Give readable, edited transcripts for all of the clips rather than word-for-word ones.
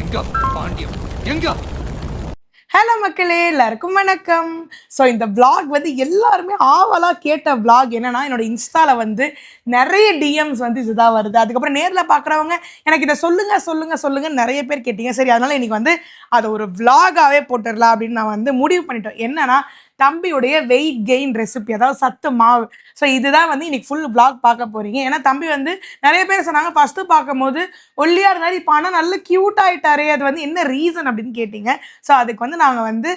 எங்க பாண்டியம் எங்க? ஹலோ மக்களே, எல்லாருக்கும் வணக்கம். ஸோ இந்த vlog வந்து எல்லாருமே ஆவலாக கேட்ட vlog என்னன்னா, என்னோட இன்ஸ்டாவில் வந்து நிறைய டிஎம்ஸ் வந்து இதுதான் வருது. அதுக்கப்புறம் நேரில் பார்க்குறவங்க எனக்கு இதை சொல்லுங்க நிறைய பேர் கேட்டீங்க. சரி, அதனால இன்னைக்கு வந்து அதை ஒரு vlog-ஆவே போட்டுடலாம் அப்படின்னு நான் வந்து முடிவு பண்ணிட்டேன். என்னன்னா, தம்பியுடைய வெயிட் கெயின் ரெசிபி, அதாவது சத்து மாவு. ஸோ இதுதான் வந்து இன்னைக்கு ஃபுல் vlog பார்க்க போறீங்க. ஏன்னா தம்பி வந்து நிறைய பேர் சொன்னாங்க ஃபர்ஸ்ட் பார்க்கும்போது ஒல்லியா இருந்தாரு, இப்போ ஆனால் நல்ல கியூட் ஆயிட்டாரு, அது வந்து என்ன ரீசன் அப்படின்னு கேட்டீங்க. ஸோ அதுக்கு வந்து நாங்கள் வந்து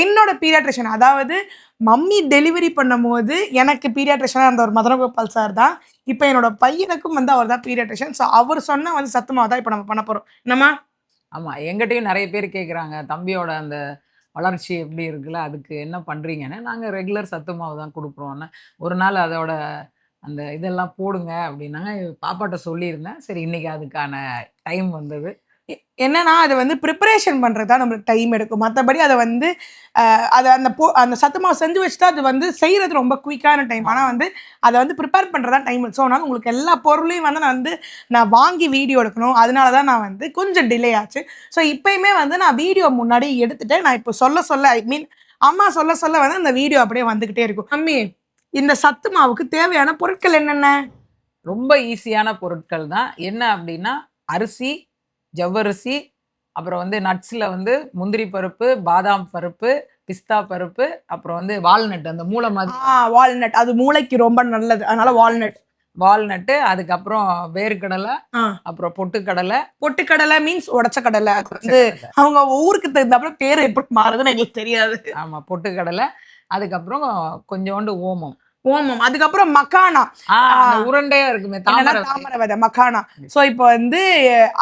என்னோட பீடியாட்ரிஷன், அதாவது மம்மி டெலிவரி பண்ணும்போது எனக்கு பீடியாட்ரிஷனாக இருந்த ஒரு மதனகோபால் சார் தான். இப்போ என்னோட பையனுக்கும் வந்து அவர் தான் பீடியாட்ரிஷன். ஸோ அவர் சொன்ன வந்து சத்துமாவை தான் இப்போ நம்ம பண்ண போகிறோம். என்னம்மா? ஆமாம், எங்கிட்டையும் நிறைய பேர் கேட்குறாங்க தம்பியோட அந்த வளர்ச்சி எப்படி இருக்குல்ல, அதுக்கு என்ன பண்ணுறீங்கன்னு. நாங்கள் ரெகுலர் சத்து மாவு தான் கொடுக்குறோன்னு ஒரு நாள் அதோட அந்த இதெல்லாம் போடுங்க அப்படின்னாங்க. பாப்பாட்ட சொல்லியிருந்தேன். சரி, இன்னைக்கு அதுக்கான டைம் வந்தது. என்னன்னா, அது வந்து ப்ரிப்பரேஷன் பண்ணுறது தான் நம்மளுக்கு டைம் எடுக்கும். மற்றபடி அதை வந்து அதை அந்த சத்து மாவு செஞ்சு வச்சுட்டா அது வந்து செய்கிறது ரொம்ப குயிக்கான டைம். ஆனால் வந்து அதை வந்து ப்ரிப்பேர் பண்ணுறது தான் டைம். ஸோ அதனால் உங்களுக்கு எல்லா பொருளையும் வந்து நான் வாங்கி வீடியோ எடுக்கணும். அதனால தான் நான் வந்து கொஞ்சம் டிலே ஆச்சு. ஸோ இப்போயுமே வந்து நான் வீடியோ முன்னாடி எடுத்துட்டு நான் இப்போ சொல்ல ஐ மீன் அம்மா சொல்ல வந்து அந்த வீடியோ அப்படியே வந்துக்கிட்டே இருக்கும். அம்மி, இந்த சத்து மாவுக்கு தேவையான பொருட்கள் என்னென்ன? ரொம்ப ஈஸியான பொருட்கள் தான். என்ன அப்படின்னா, அரிசி, ஜவ்வரிசி, அப்புறம் வந்து நட்ஸில் வந்து முந்திரி பருப்பு, பாதாம் பருப்பு, பிஸ்தா பருப்பு, அப்புறம் வந்து வால்நட், அந்த மூளை மாதிரி. வால்நட், அது மூளைக்கு ரொம்ப நல்லது, அதனால வால்நட்டு, அதுக்கப்புறம் வேர்க்கடலை, அப்புறம் பொட்டுக்கடலை மீன்ஸ் உடச்ச கடலை. வந்து அவங்க ஊருக்கு தகுந்தாப்புல பேர் எப்படி மாறுதுன்னு எங்களுக்கு தெரியாது. ஆமா, பொட்டுக்கடலை, அதுக்கப்புறம் கொஞ்சோண்டு ஓமம், அதுக்கப்புறம் மக்கானா, உருண்டையா இருக்குமே தாமரை விதை, மக்கானா. ஸோ இப்போ வந்து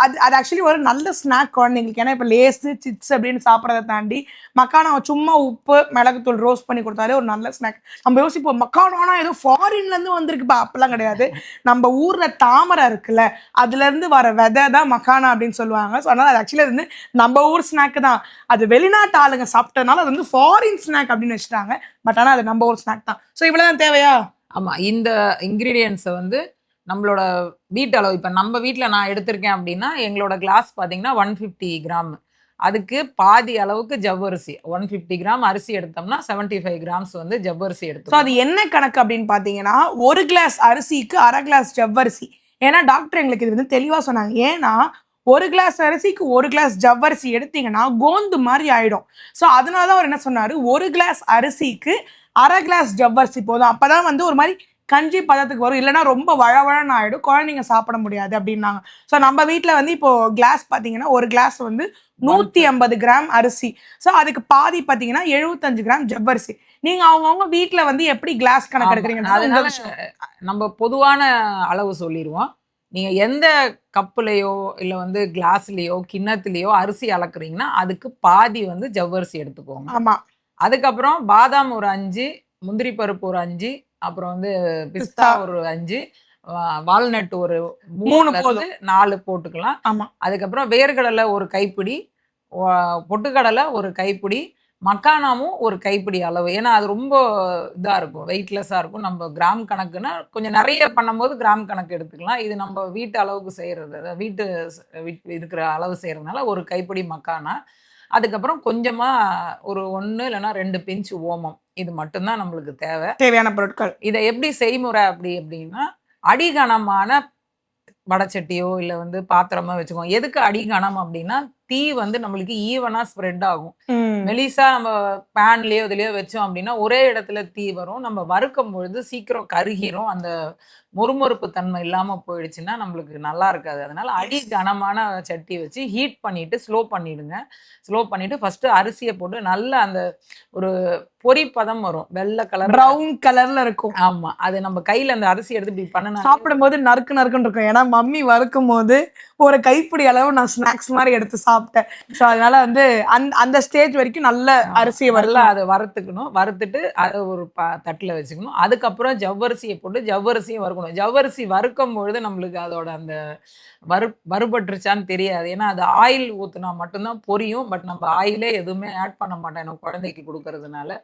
அது ஆக்சுவலி ஒரு நல்ல ஸ்நாக் குழந்தைங்களுக்கு. ஏன்னா இப்போ லேஸு சிப்ஸ் அப்படின்னு சாப்பிட்றத தாண்டி மக்கானா சும்மா உப்பு மிளகுத்தூள் ரோஸ்ட் பண்ணி கொடுத்தாலே ஒரு நல்ல ஸ்நாக். நம்ம யோசிப்போம் மக்கானா ஏதோ ஃபாரின்லேருந்து வந்திருக்குப்பா, அப்பெல்லாம் கிடையாது. நம்ம ஊரில் தாமரை இருக்குல்ல, அதுலேருந்து வர விதை தான் மக்கானா அப்படின்னு சொல்லுவாங்க. ஸோ அதனால் அது ஆக்சுவலி வந்து நம்ம ஊர் ஸ்நாக்கு தான். அது வெளிநாட்டு ஆளுங்க சாப்பிட்டதுனால அது வந்து ஃபாரின் ஸ்நாக் அப்படின்னு வச்சுட்டாங்க. பட் ஆனால் அது நம்ம ஊர் ஸ்நாக் தான். ஸோ இவ்வளோதான் தேவையா? ஆமாம், இந்த இன்க்ரீடியன்ஸை வந்து நம்மளோட வீட்டு அளவு, இப்போ நம்ம வீட்டில் நான் எடுத்திருக்கேன் அப்படின்னா எங்களோட கிளாஸ் பார்த்தீங்கன்னா 150 கிராம். அதுக்கு பாதி அளவுக்கு ஜவ்வரிசி, 150 கிராம் அரிசி எடுத்தோம்னா 75 கிராம்ஸ் வந்து ஜவ்வரிசி எடுத்தோம். ஸோ அது என்ன கணக்கு அப்படின்னு பார்த்தீங்கன்னா, ஒரு கிளாஸ் அரிசிக்கு அரை கிளாஸ் ஜவ்வரிசி. ஏன்னா டாக்டர் எங்களுக்கு இது வந்து தெளிவாக சொன்னாங்க. ஏன்னா ஒரு கிளாஸ் அரிசிக்கு ஒரு கிளாஸ் ஜவ்வரிசி எடுத்தீங்கன்னா கோந்து மாதிரி ஆயிடும். ஸோ அதனால தான் அவர் என்ன சொன்னார், ஒரு கிளாஸ் அரிசிக்கு அரை கிளாஸ் ஜவ்வரிசி போதும். அப்போதான் வந்து ஒரு மாதிரி கஞ்சி பதத்துக்கு வரும், இல்லைன்னா ரொம்ப வழவழன்னு ஆகிடும், குழந்தைங்க சாப்பிட முடியாது அப்படின்னாங்க. ஸோ நம்ம வீட்டில் வந்து இப்போ கிளாஸ் பார்த்தீங்கன்னா ஒரு கிளாஸ் வந்து 150 கிராம் அரிசி. ஸோ அதுக்கு பாதி பார்த்தீங்கன்னா 75 கிராம் ஜவ்வரிசி. நீங்கள் அவங்கவுங்க வீட்டில் வந்து எப்படி கிளாஸ் கணக்கு எடுக்கிறீங்கன்னா அதனால நம்ம பொதுவான அளவு சொல்லிடுவோம். நீங்கள் எந்த கப்புலையோ இல்லை வந்து கிளாஸ்லேயோ கிண்ணத்துலேயோ அரிசி அளக்குறீங்கன்னா அதுக்கு பாதி வந்து ஜவ்வரிசி எடுத்துக்கோங்க. ஆமாம். அதுக்கப்புறம் பாதாம் ஒரு 5, முந்திரி பருப்பு ஒரு 5, அப்புறம் வந்து பிஸ்தா ஒரு 5, வால்நட் ஒரு 4 போட்டுக்கலாம். ஆமாம். அதுக்கப்புறம் வேர்க்கடலை ஒரு கைப்பிடி, பொட்டுக்கடலை ஒரு கைப்பிடி, மக்கானாமும் ஒரு கைப்பிடி அளவு. ஏன்னா அது ரொம்ப இதாக இருக்கும், வெயிட்லெஸ்ஸாக இருக்கும். நம்ம கிராம் கணக்குன்னா கொஞ்சம் நிறைய பண்ணும்போது கிராம் கணக்கு எடுத்துக்கலாம். இது நம்ம வீட்டு அளவுக்கு செய்கிறது, வீட்டு இருக்கிற அளவு செய்கிறதுனால ஒரு கைப்பிடி மக்கானா, அதுக்கப்புறம் கொஞ்சமாக ஒரு 1 இல்லைன்னா 2 பிஞ்ச் ஓமம். இது மட்டும்தான் நம்மளுக்கு தேவையான பொருட்கள். இதை எப்படி செய்முறை அப்படின்னா, அடிகனமான வடச்சட்டியோ இல்லை வந்து பாத்திரமா வச்சுக்கோங்க. எதுக்கு அடிகனம் அப்படின்னா, தீ வந்து நம்மளுக்கு ஈவனாக ஸ்ப்ரெட் ஆகும். மெலிசா நம்ம பேன்லேயோ இதுலையோ வச்சோம் அப்படின்னா ஒரே இடத்துல தீ வரும். நம்ம வறுக்கும் பொழுது சீக்கிரம் கருகிரும். அந்த மொறுமொறுப்பு தன்மை இல்லாமல் போயிடுச்சுன்னா நம்மளுக்கு நல்லா இருக்காது. அதனால அடி கனமான சட்டி வச்சு ஹீட் பண்ணிட்டு ஸ்லோ பண்ணிடுங்க. ஸ்லோ பண்ணிட்டு ஃபர்ஸ்ட் அரிசியை போட்டு நல்லா அந்த ஒரு பொரி பதம் வரும், வெள்ளை கலர் ப்ரௌன் கலர்ல இருக்கும். ஆமா, அது நம்ம கையில அந்த அரிசி எடுத்து இப்படி பண்ணனா சாப்பிடும்போது நறுக்கு நறுக்குன்னு இருக்கும். ஏன்னா மம்மி வறுக்கும் போது ஒரு கைப்பிடி அளவு நான் ஸ்நாக்ஸ் மாதிரி எடுத்து சாப்பிட்டேன். ஸோ அதனால வந்து அந்த ஸ்டேஜ் வரைக்கும் நல்ல அரிசியை வரல அதை வறுத்துக்கணும். வறுத்துட்டு அதை ஒரு தட்டில் வச்சுக்கணும். அதுக்கப்புறம் ஜவ்வரிசியை போட்டு ஜவ்வரிசியும் வறுக்கணும். ஜவ்வரிசி வறுக்கும் பொழுது நம்மளுக்கு அதோட அந்த வறுபட்டுருச்சான்னு தெரியாது. ஏன்னா அது ஆயில் ஊற்றுனா மட்டும்தான் பொரியும். பட் நம்ம ஆயிலே எதுவுமே ஆட் பண்ண மாட்டேன் எனக்கு குழந்தைக்கு கொடுக்கறதுனால.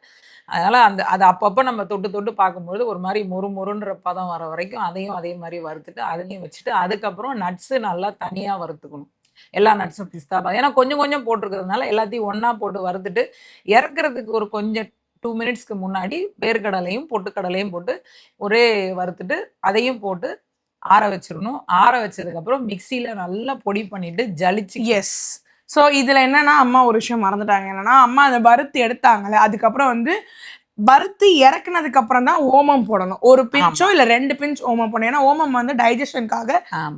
அதனால் அதை அப்பப்போ நம்ம தொட்டு பார்க்கும்பொழுது ஒரு மாதிரி மொறுன்ற பதம் வர வரைக்கும் அதையும் அதே மாதிரி வறுத்துட்டு அதையும் வச்சுட்டு அதுக்கப்புறம் நட்ஸு நல்லா தனியாக வறுத்துக்கணும். எல்லா நட்ஸும் பிஸ்தா ஏன்னா கொஞ்சம் கொஞ்சம் போட்டிருக்கிறதுனால எல்லாத்தையும் ஒண்ணா போட்டு வறுத்துட்டு இறக்குறதுக்கு ஒரு கொஞ்சம் 2 மினிட்ஸ்க்கு முன்னாடி வேர்க்கடலையும் பொட்டுக்கடலையும் போட்டு ஒரே வறுத்துட்டு அதையும் போட்டு ஆற வச்சிடணும். ஆற வச்சதுக்கு அப்புறம் மிக்சியில நல்லா பொடி பண்ணிட்டு ஜலிச்சு எஸ். ஸோ இதுல என்னன்னா அம்மா ஒரு விஷயம் மறந்துட்டாங்க. என்னன்னா அம்மா அதை வறுத்து எடுத்தாங்கல்ல, அதுக்கப்புறம் வந்து வறுத்து இறக்குனதுக்கு அப்புறம் தான் ஓமம் போடணும். ஒரு பிஞ்சோ இல்ல 2 பிஞ்ச் ஓமம் போடணும். ஏன்னா ஓமம் வந்து டைஜஷனுக்காக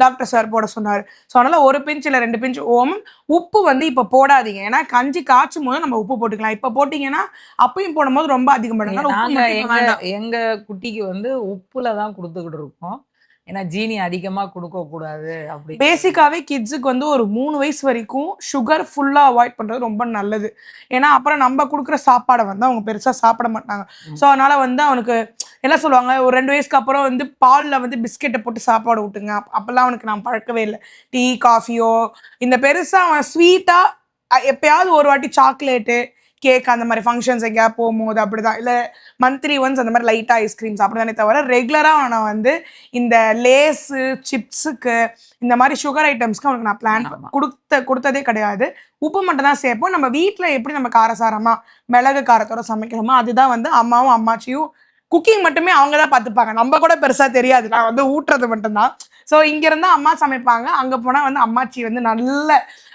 டாக்டர் சார் போட சொன்னாரு. ஸோ அதனால ஒரு பிஞ்ச் இல்ல 2 பிஞ்ச் ஓமம். உப்பு வந்து இப்ப போடாதீங்க. ஏன்னா கஞ்சி காய்ச்சும் போது நம்ம உப்பு போட்டுக்கலாம். இப்ப போட்டீங்கன்னா அப்பயும் போடும்போது ரொம்ப அதிகமாயிடும். நாங்க எங்க குட்டிக்கு வந்து உப்புல தான் கொடுத்துக்கிட்டு இருக்கோம். ஏன்னா ஜீனி அதிகமா கொடுக்க கூடாது அப்படி. பேசிக்காவே கிட்ஸுக்கு வந்து ஒரு 3 வயசு வரைக்கும் சுகர் ஃபுல்லா அவாய்ட் பண்றது ரொம்ப நல்லது. ஏன்னா அப்புறம் நம்ம கொடுக்குற சாப்பாடை வந்து அவங்க பெருசா சாப்பிட மாட்டாங்க. ஸோ அதனால வந்து அவனுக்கு என்ன சொல்லுவாங்க, ஒரு 2 வயசுக்கு அப்புறம் வந்து பால்ல வந்து பிஸ்கெட்டை போட்டு சாப்பாடு விட்டுங்க. அப்பெல்லாம் அவனுக்கு நான் பழக்கவே இல்லை. டீ காஃபியோ இந்த பெருசா அவன் ஸ்வீட்டா எப்பயாவது ஒரு வாட்டி சாக்லேட்டு கேக் அந்த மாதிரி ஃபங்க்ஷன்ஸ் எங்கேயா போகும்போது அப்படிதான், இல்லை மந்த்லி ஒன்ஸ் அந்த மாதிரி லைட்டாக ஐஸ்கிரீம்ஸ் அப்படிதானே தவிர ரெகுலராக நான் வந்து இந்த லேஸு சிப்ஸுக்கு இந்த மாதிரி சுகர் ஐட்டம்ஸ்க்கு அவனுக்கு நான் பிளான் கொடுத்ததே கிடையாது. உப்பு மட்டும் தான் சேர்ப்போம். நம்ம வீட்டில் எப்படி நம்ம காரசாரமாக மிளகு காரத்தோட சமைக்கிறோமோ அதுதான் வந்து அம்மாவும் அம்மாச்சியும். குக்கிங் மட்டுமே அவங்க தான் பார்த்துப்பாங்க. நம்ம கூட பெருசாக தெரியாது, நான் வந்து ஊட்டுறது மட்டும்தான். ஸோ இங்கேருந்து அம்மா சமைப்பாங்க, அங்கே போனால் வந்து அம்மாச்சி வந்து நல்ல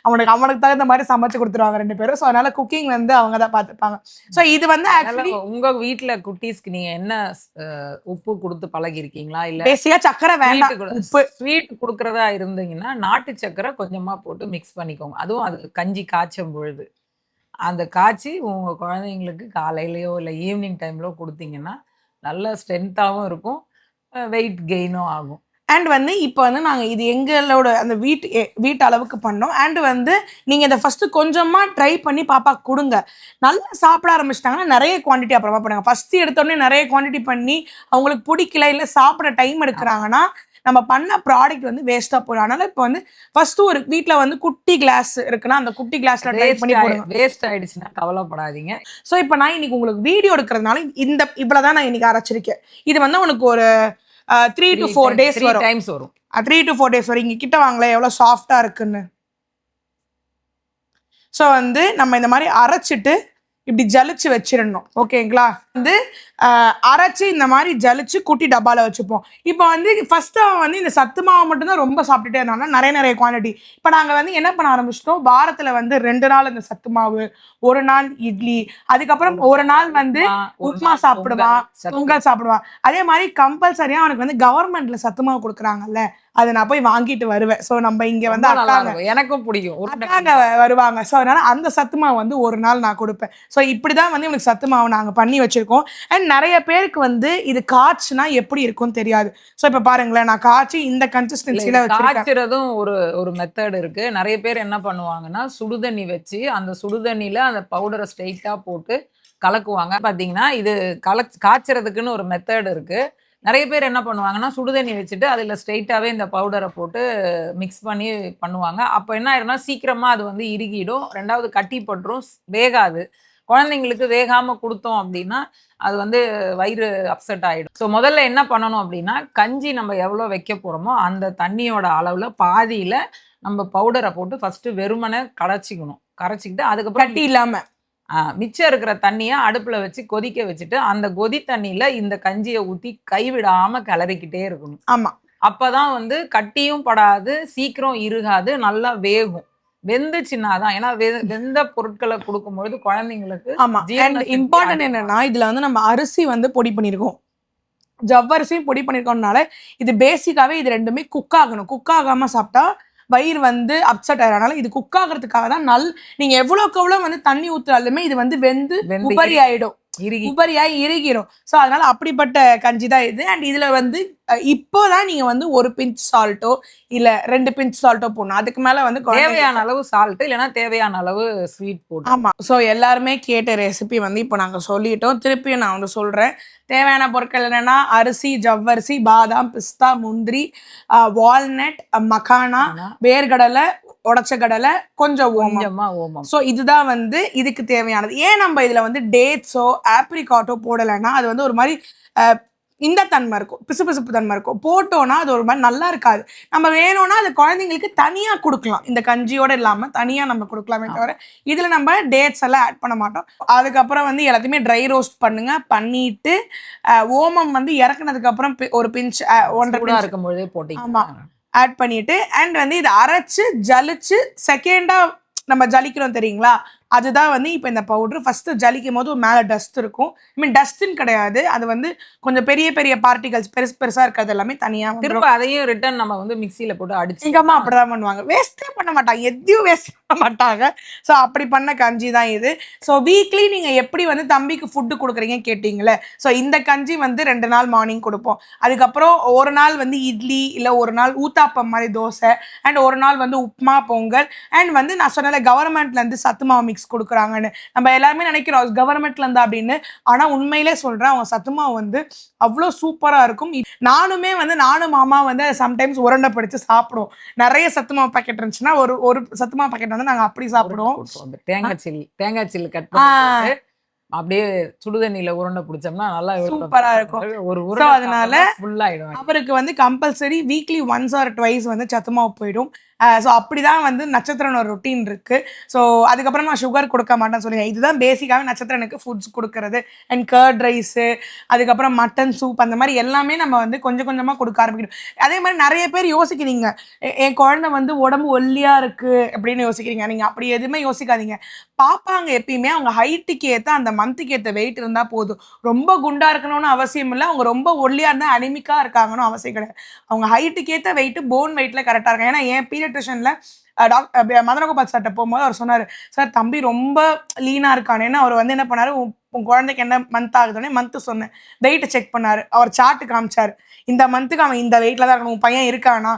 அவனுக்கு தகுந்த மாதிரி சமைச்சு கொடுத்துருவாங்க 2 பேரும். ஸோ அதனால குக்கிங் வந்து அவங்க தான் பார்த்துப்பாங்க. ஸோ இது வந்து ஆக்சுவலி உங்க வீட்டுல குட்டீஸ்க்கு நீங்க என்ன உப்பு கொடுத்து பழகிருக்கீங்களா? இல்ல பேசிக்கா சக்கரை வேண்டாம், உப்பு ஸ்வீட் கொடுக்கறதா இருந்தீங்கன்னா நாட்டு சக்கரை கொஞ்சமா போட்டு மிக்ஸ் பண்ணிக்கோங்க. அதுவும் அது கஞ்சி காய்ச்சும் பொழுது அந்த காய்ச்சி உங்க குழந்தைங்களுக்கு காலையிலயோ இல்லை ஈவினிங் டைம்லோ கொடுத்தீங்கன்னா நல்ல ஸ்ட்ரென்த்தாகவும் இருக்கும், வெயிட் கெயினும் ஆகும். அண்ட் வந்து இப்போ வந்து நாங்கள் இது எங்களோட அந்த வீட்டு அளவுக்கு பண்ணோம். அண்ட் வந்து நீங்கள் இதை ஃபஸ்ட்டு கொஞ்சமாக ட்ரை பண்ணி பாப்பாக்கு கொடுங்க. நல்லா சாப்பிட ஆரம்பிச்சிட்டாங்கன்னா நிறைய குவான்டிட்டி அப்புறமா பண்ணுங்க. ஃபஸ்ட்டு எடுத்தோடனே நிறைய குவான்டிட்டி பண்ணி அவங்களுக்கு பிடிக்கல இல்லை சாப்பிட டைம் எடுக்கிறாங்கன்னா நம்ம பண்ண ப்ராடக்ட் வந்து வேஸ்ட்டாக போயிடும். அதனால இப்போ வந்து ஃபஸ்ட்டு ஒரு வீட்டில் வந்து குட்டி கிளாஸ் இருக்குன்னா அந்த குட்டி கிளாஸில் ட்ரை பண்ணி வேஸ்ட் ஆகிடுச்சுன்னா கவலைப்படாதீங்க. ஸோ இப்போ நான் இன்னைக்கு உங்களுக்கு வீடியோ எடுக்கிறதுனால இவ்வளோ தான் நான் இன்னைக்கு அரைச்சிருக்கேன். இது வந்து உனக்கு ஒரு 3 to 4 days வரும். 3 to 4 days வரும். இங்க கிட்ட வாங்களே எவ்வளவு சாஃப்டா இருக்குன்னு. ஸோ வந்து நம்ம இந்த மாதிரி அரைச்சிட்டு இப்படி ஜலிச்சு வச்சிடணும். ஓகேங்களா? வந்து அரைச்சி இந்த மாதிரி ஜலிச்சு குட்டி டப்பால வச்சுப்போம். இப்போ வந்து ஃபர்ஸ்ட் அவன் வந்து இந்த சத்து மாவு மட்டும்தான் ரொம்ப சாப்பிட்டுட்டே இருந்தாங்க, நிறைய குவான்டிட்டி. இப்போ நாங்கள் வந்து என்ன பண்ண ஆரம்பிச்சிட்டோம், வாரத்தில் வந்து 2 நாள் இந்த சத்து மாவு, 1 நாள் இட்லி, அதுக்கப்புறம் 1 நாள் வந்து உப்மா சாப்பிடுவான், பொங்கல் சாப்பிடுவான். அதே மாதிரி கம்பல்சரியா அவனுக்கு வந்து கவர்மெண்ட்ல சத்து மாவு கொடுக்குறாங்கல்ல, அதை நான் போய் வாங்கிட்டு வருவேன். ஸோ நம்ம இங்க வந்து எனக்கும் பிடிக்கும், அக்காங்க வருவாங்க. ஸோ அதனால அந்த சத்து மாவு வந்து 1 நாள் நான் கொடுப்பேன். ஸோ இப்படிதான் வந்து இவனுக்கு சத்து மாவு நாங்க பண்ணி வச்சிருக்கோம். அண்ட் நிறைய பேருக்கு வந்து இது காய்ச்சுனா எப்படி இருக்கும்னு தெரியாது. ஸோ இப்ப பாருங்களேன், நான் காய்ச்சி இந்த கன்சிஸ்டன்சில காய்ச்சறதும் ஒரு மெத்தட் இருக்கு. நிறைய பேர் என்ன பண்ணுவாங்கன்னா சுடுதண்ணி வச்சு அந்த சுடுதண்ணில அந்த பவுடரை ஸ்ட்ரெயிட்டா போட்டு கலக்குவாங்க. பாத்தீங்கன்னா இது காய்ச்சறதுக்குன்னு ஒரு மெத்தட் இருக்கு. நிறைய பேர் என்ன பண்ணுவாங்கன்னா சுடுதண்ணி வச்சுட்டு அதில் ஸ்ட்ரெயிட்டாகவே இந்த பவுடரை போட்டு மிக்ஸ் பண்ணி பண்ணுவாங்க. அப்போ என்ன ஆயிரும்னா சீக்கிரமாக அது வந்து இறுகிடும், 2வது கட்டி பட்டுரும், வேகாது. குழந்தைங்களுக்கு வேகாமல் கொடுத்தோம் அப்படின்னா அது வந்து வயிறு அப்செட் ஆகிடும். ஸோ முதல்ல என்ன பண்ணணும் அப்படின்னா கஞ்சி நம்ம எவ்வளோ வைக்க போகிறோமோ அந்த தண்ணியோட அளவில் பாதியில் நம்ம பவுடரை போட்டு ஃபஸ்ட்டு வெறுமனை கரைச்சிக்கிட்டு அதுக்கப்புறம் கட்டி இல்லாமல் மிச்சம் இருக்கிற தண்ணியை அடுப்புல வச்சு கொதிக்க வச்சுட்டு அந்த கொதி தண்ணியில இந்த கஞ்சியை ஊற்றி கைவிடாம கிளறிக்கிட்டே இருக்கணும். ஆமா, அப்பதான் வந்து கட்டியும் படாது, சீக்கிரம் இறுகாது, நல்லா வேகும். வெந்துச்சுன்னாதான், ஏன்னா வெந்த பொருட்களை கொடுக்கும்பொழுது குழந்தைங்களுக்கு. ஆமா, இம்பார்ட்டன்ட் என்னன்னா இதுல வந்து நம்ம அரிசி வந்து பொடி பண்ணிருக்கோம், ஜவ்வரிசியும் பொடி பண்ணிருக்கோம்னால இது பேசிக்காவே இது ரெண்டுமே குக் ஆகணும். குக் ஆகாம சாப்பிட்டா வயிறு வந்து அப்செட் ஆகிறனால இது குக் ஆகிறதுக்காக தான். நீங்க எவ்வளவுக்கு எவ்வளவு வந்து தண்ணி ஊத்துறாலுமே இது வந்து வெந்து உபரி ஆயிடும், உபரியாய் இறுகிடும். ஸோ அதனால அப்படிப்பட்ட கஞ்சி தான் இது. அண்ட் இதுல வந்து இப்போதான் நீங்க வந்து 1 பிஞ்ச் சால்ட்டோ இல்ல 2 பிஞ்ச் சால்ட்டோ போடணும். அதுக்கு மேல வந்து தேவையான அளவு சால்ட் இல்லைன்னா தேவையான அளவு ஸ்வீட் போடும். ஆமா. ஸோ எல்லாருமே கேட்ட ரெசிபி வந்து இப்போ நாங்க சொல்லிட்டோம். திருப்பியும் நான் வந்து சொல்றேன். தேவையான பொருட்கள் என்னன்னா அரிசி, ஜவ்வரிசி, பாதாம், பிஸ்தா, முந்திரி, வால்நட், மக்கானா, வேர்க்கடலை, உடச்ச கடலை, கொஞ்சம் ஓமம். ஸோ இதுதான் வந்து இதுக்கு தேவையானது. ஏன் நம்ம இதுல வந்து டேட்ஸோ ஆப்ரிகாட்டோ போடலைன்னா அது வந்து ஒரு மாதிரி இந்த தன்மை இருக்கும், பிசுபிசுப்பு தன்மை இருக்கும். போட்டோன்னா அது ஒரு மாதிரி நல்லா இருக்காது. நம்ம வேணும்னா அது குழந்தைங்களுக்கு தனியாக கொடுக்கலாம், இந்த கஞ்சியோட இல்லாமல் தனியாக நம்ம கொடுக்கலாமே தவிர இதில் நம்ம டேட்ஸ் எல்லாம் ஆட் பண்ண மாட்டோம். அதுக்கப்புறம் வந்து எல்லாத்தையுமே ட்ரை ரோஸ்ட் பண்ணுங்க. பண்ணிட்டு ஓமம் வந்து இறக்குனதுக்கப்புறம் ஒரு பிஞ்ச் 1.5 இருக்கும்போதே போட்டி. ஆமாம், ஆட் பண்ணிட்டு அண்ட் வந்து இதை அரைச்சு ஜலிச்சு செகண்டாக நம்ம ஜலிக்கிறோம் தெரியுங்களா, அதுதான் வந்து இப்போ இந்த பவுடர். ஃபர்ஸ்ட் ஜலிக்கும் போது மேலே டஸ்ட் இருக்கும். ஐ மீன் டஸ்ட்னு கிடையாது, அது வந்து கொஞ்சம் பெரிய பெரிய பார்ட்டிகல்ஸ் பெருசா இருக்கிறது எல்லாமே தனியாக. திரும்ப அதையும் ரிட்டர்ன் நம்ம வந்து மிக்சியில போட்டு அடிச்சு. எங்க அம்மா அப்படிதான் பண்ணுவாங்க, வேஸ்டே பண்ண மாட்டாங்க, எதையும் வேஸ்ட் பண்ண மாட்டாங்க. ஸோ அப்படி பண்ண கஞ்சி தான் இது. ஸோ வீக்லி நீங்க எப்படி வந்து தம்பிக்கு ஃபுட்டு கொடுக்குறீங்க கேட்டீங்களே, ஸோ இந்த கஞ்சி வந்து 2 நாள் மார்னிங் கொடுப்போம். அதுக்கப்புறம் ஒரு நாள் வந்து இட்லி, இல்லை ஒரு நாள் ஊத்தாப்பம் மாதிரி தோசை, அண்ட் ஒரு நாள் வந்து உப்மா பொங்கல், அண்ட் வந்து நான் சொன்னல கவர்மெண்ட்ல இருந்து சத்து மாவு மிக்ஸ் கொடுக்குறாங்கன்னு. நம்ம எல்லாருமே நினைக்கிறோம் கவர்மெண்ட்ல இருந்தா அப்படின்னு, ஆனா உண்மையிலே சொல்றேன் அவங்க சத்து மாவு வந்து அவ்வளோ சூப்பரா இருக்கும். நானும் மாமா வந்து சம்டைம்ஸ் உருண்டை பிடிச்சு சாப்பிடுவோம். நிறைய சத்து மாவு பாக்கெட் இருந்துச்சுன்னா ஒரு சத்து மாவு பாக்கெட் வந்து நாங்க அப்படி சாப்பிடுவோம். தேங்காய் சில்லி கட் பண்ணி அப்படியே சுடுதண்ணில உருண்டை பிடிச்சோம்னா நல்லா சூப்பரா இருக்கும். ஒரு அதனால அவருக்கு வந்து compulsory weekly once R twice வந்து சத்து மாவு போயிடும். ஸோ அப்படிதான் வந்து நட்சத்திரன் ஒரு ரொட்டீன் இருக்கு. ஸோ அதுக்கப்புறம் நான் சுகர் கொடுக்க மாட்டேன்னு சொல்லுவேன். இதுதான் பேசிக்காகவே நட்சத்திரனுக்கு ஃபுட்ஸ் கொடுக்கறது. அண்ட் கர்ட் ரைஸு, அதுக்கப்புறம் மட்டன் சூப், அந்த மாதிரி எல்லாமே நம்ம வந்து கொஞ்சம் கொஞ்சமாக கொடுக்க ஆரம்பிக்கணும். அதே மாதிரி நிறைய பேர் யோசிக்கிறீங்க, என் குழந்தை வந்து உடம்பு ஒல்லியா இருக்கு அப்படின்னு யோசிக்கிறீங்க. நீங்க அப்படி எதுவுமே யோசிக்காதீங்க. பாப்பாங்க எப்பயுமே அவங்க ஹைட்டுக்கு ஏற்ற அந்த மந்த்துக்கு ஏற்ற வெயிட் இருந்தால் போதும். ரொம்ப குண்டா இருக்கணும்னு அவசியம் இல்லை, அவங்க ரொம்ப ஒல்லியா இருந்தால் அனிமிக்கா இருக்காங்கன்னு அவசியம் கிடையாது. அவங்க ஹைட்டுக்கு ஏற்ற வெயிட் போன் வெயிட்ல கரெக்டாக இருக்காங்க. ஏன்னா என் பீடியாட்ரிஷன்ல மதனகோபால் சார்ட்ட போகும்போது அவர் சொன்னார், சார் தம்பி ரொம்ப லீனா இருக்கானேன்னு. அவர் வந்து என்ன பண்ணாரு, உன் குழந்தைக்கு என்ன மந்த் ஆகுதுன்னே மந்த்து சொன்னேன், வெயிட்டை செக் பண்ணாரு, அவர் சார்ட்டு காமிச்சாரு, இந்த மந்த்துக்கு அவன் இந்த வெயிட்ல தான் இருக்கணும், உன் பையன் இருக்கானா,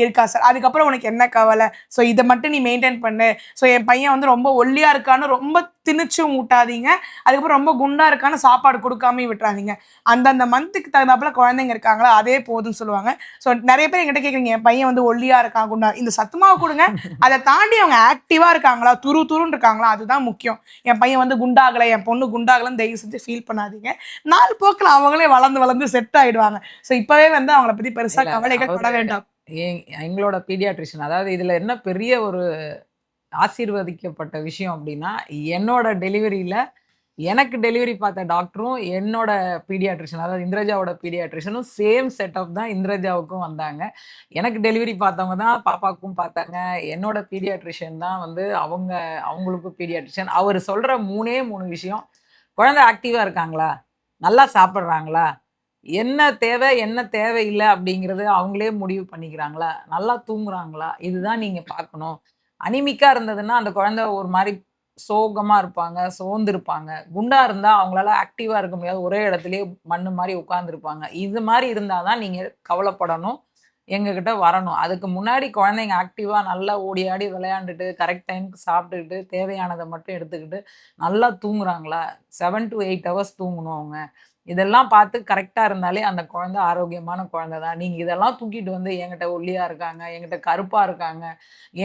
இருக்கா சார், அதுக்கப்புறம் உனக்கு என்ன கவலை, ஸோ இதை மட்டும் நீ மெயின்டைன் பண்ணு. ஸோ என் பையன் வந்து ரொம்ப ஒல்லியா இருக்கான்னு ரொம்ப திணிச்சும் ஊட்டாதீங்க, அதுக்கப்புறம் ரொம்ப குண்டா இருக்கான்னு சாப்பாடு கொடுக்காம விட்டுறாதீங்க. அந்தந்த மந்த்துக்கு தகுந்தாப்புல குழந்தைங்க இருக்காங்களா அதே போதுன்னு சொல்லுவாங்க. ஸோ நிறைய பேர் என்கிட்ட கேட்குறீங்க, என் பையன் வந்து ஒல்லியா இருக்கான் குண்டா, இந்த சத்துமாவை கொடுங்க. அதை தாண்டி அவங்க ஆக்டிவா இருக்காங்களா, துருன்னு இருக்காங்களா, அதுதான் முக்கியம். என் பையன் வந்து குண்டாகலை, என் பொண்ணு குண்டாகலன்னு தயவு செஞ்சு ஃபீல் பண்ணாதீங்க. நாள் போக்கில் அவங்களே வளர்ந்து செட் ஆயிடுவாங்க. ஸோ இப்பவே வந்து அவங்கள பத்தி பெருசா கவலைகள் பட வேண்டாம். எங்களோட பீடியாட்ரிஷன், அதாவது இதுல என்ன பெரிய ஒரு ஆசீர்வதிக்கப்பட்ட விஷயம் அப்படின்னா, என்னோட டெலிவரியில எனக்கு டெலிவரி பார்த்த டாக்டரும் என்னோட பீடியாட்ரிஷன், அதாவது இந்திரஜாவோட பீடியாட்ரிஷனும் சேம் செட்டப் தான் இந்திரஜாவுக்கும் வந்தாங்க. எனக்கு டெலிவரி பார்த்தவங்க தான் பாப்பாவுக்கும் பார்த்தாங்க. என்னோட பீடியாட்ரிஷன் தான் வந்து அவங்களுக்கும் பீடியாட்ரிஷன். அவர் சொல்ற 3 விஷயம்: குழந்தை ஆக்டிவா இருக்காங்களா, நல்லா சாப்பிட்றாங்களா, என்ன தேவை என்ன தேவையில்லை அப்படிங்கிறது அவங்களே முடிவு பண்ணிக்கிறாங்களா, நல்லா தூங்குறாங்களா, இதுதான் நீங்க பார்க்கணும். அனிமிக்கா இருந்ததுன்னா அந்த குழந்தை ஒரு மாதிரி சோகமா இருப்பாங்க, சோர்ந்து இருப்பாங்க. குண்டா இருந்தா அவங்களால ஆக்டிவா இருக்க முடியாது, ஒரே இடத்துலயே மண்ணு மாதிரி உட்கார்ந்துருப்பாங்க. இது மாதிரி இருந்தாதான் நீங்க கவலைப்படணும், எங்ககிட்ட வரணும். அதுக்கு முன்னாடி குழந்தைங்க ஆக்டிவா நல்லா ஓடி ஆடி விளையாண்டுட்டு கரெக்ட் டைமுக்கு சாப்பிட்டுக்கிட்டு தேவையானதை மட்டும் எடுத்துக்கிட்டு நல்லா தூங்குறாங்களா, 7 to 8 hours தூங்கணும் அவங்க. இதெல்லாம் பார்த்து கரெக்டா இருந்தாலே அந்த குழந்தை ஆரோக்கியமான குழந்தை தான். நீங்க இதெல்லாம் தூக்கிட்டு வந்து என்கிட்ட ஒல்லியா இருக்காங்க, என்கிட்ட கருப்பா இருக்காங்க,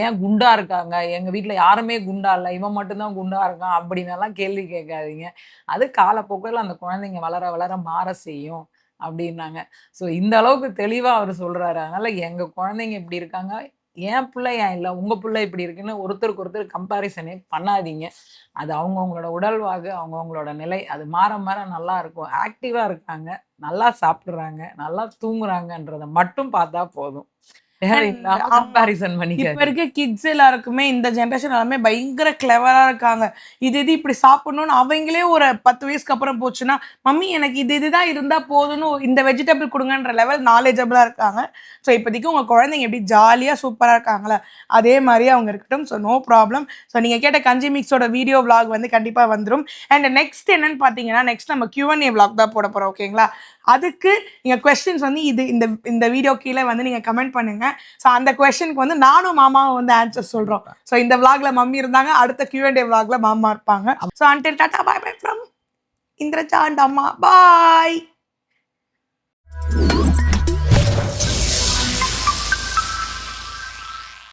ஏன் குண்டா இருக்காங்க, எங்க வீட்ல யாருமே குண்டா இல்லை, இவன் மட்டும்தான் குண்டா இருக்கான் அப்படின்னு எல்லாம் கேள்வி கேட்காதீங்க. அது காலப்போக்கில் அந்த குழந்தைங்க வளர வளர மாற செய்யும் அப்படின்னாங்க. ஸோ இந்த அளவுக்கு தெளிவா அவர் சொல்றாரு. அதனால எங்க குழந்தைங்க இப்படி இருக்காங்க, என் பிள்ளை ஏன் இல்லை, உங்க பிள்ளை இப்படி இருக்குன்னு ஒருத்தருக்கு ஒருத்தர் கம்பாரிசனே பண்ணாதீங்க. அது அவங்கவுங்களோட உடல்வாகு, அவங்கவுங்களோட நிலை, அது மாற மாற நல்லா இருக்கும். ஆக்டிவா இருக்காங்க, நல்லா சாப்பிடுறாங்க, நல்லா தூங்குறாங்கன்றத மட்டும் பார்த்தா போதும். கம்பாரிசன் பண்ணி இப்ப இருக்க கிட்ஸ் எல்லாருக்குமே இந்த ஜென்ரேஷன் எல்லாமே பயங்கர கிளவரா இருக்காங்க. இது இப்படி சாப்பிடணும்னு அவங்களே ஒரு 10 வயசுக்கு அப்புறம் போச்சுன்னா, மம்மி எனக்கு இதுதான் இருந்தா போதும்னு இந்த வெஜிடபிள் கொடுங்கன்ற லெவல் நாலேஜபிளா இருக்காங்க. ஸோ இப்போதைக்கு உங்க குழந்தைங்க எப்படி ஜாலியா சூப்பரா இருக்காங்களா அதே மாதிரி அவங்க இருக்கட்டும். So no problem. ஸோ நீங்க கேட்ட கஞ்சி மிக்ஸோட வீடியோ விளாக் வந்து கண்டிப்பா வந்துடும். அண்ட் நெக்ஸ்ட் என்னன்னு பாத்தீங்கன்னா, நெக்ஸ்ட் நம்ம Q&A விளாக் தான் போட போறோம். ஓகேங்களா? அதுக்கு நீங்க கொஸ்டின்ஸ் வந்து இந்த வீடியோ கீழே வந்து நீங்க கமெண்ட் பண்ணுங்க. ஸோ அந்த கொஸ்டினுக்கு வந்து நானும் மாமாவும் வந்து ஆன்சர் சொல்றோம். ஸோ இந்த விளாக்ல மம்மி இருந்தாங்க, அடுத்த Q&A விளாக்ல மாமா இருப்பாங்க. So until tata bye bye from Indraja and அம்மா. பாய்.